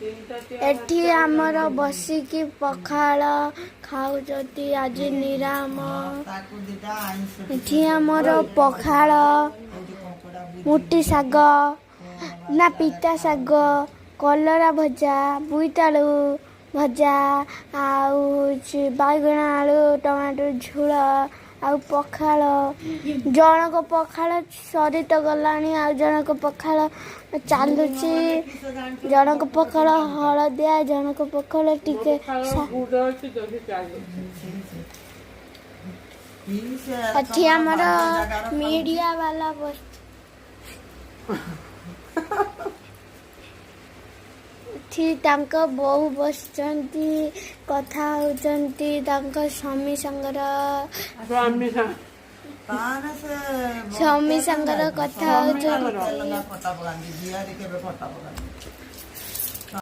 एठी आमर बसिकी पखाल खाउचती आज निराम। एठी आमर पखाल मुठी शाग ना पिता शाग कलरा भजा बोईतालु भजा आउ बैगण आलू टमाटो झोल आउ पखाल जनक पखाल सरी तो गलानी आउ जनक पखाल चालुची जनक पखाल हलदिया जनक पखाल टिके अच्छी आमर मीडिया वाला बस बहु बसचंती कथा होचंती स्वामी संगर स्वामी संगर कथा होचंती।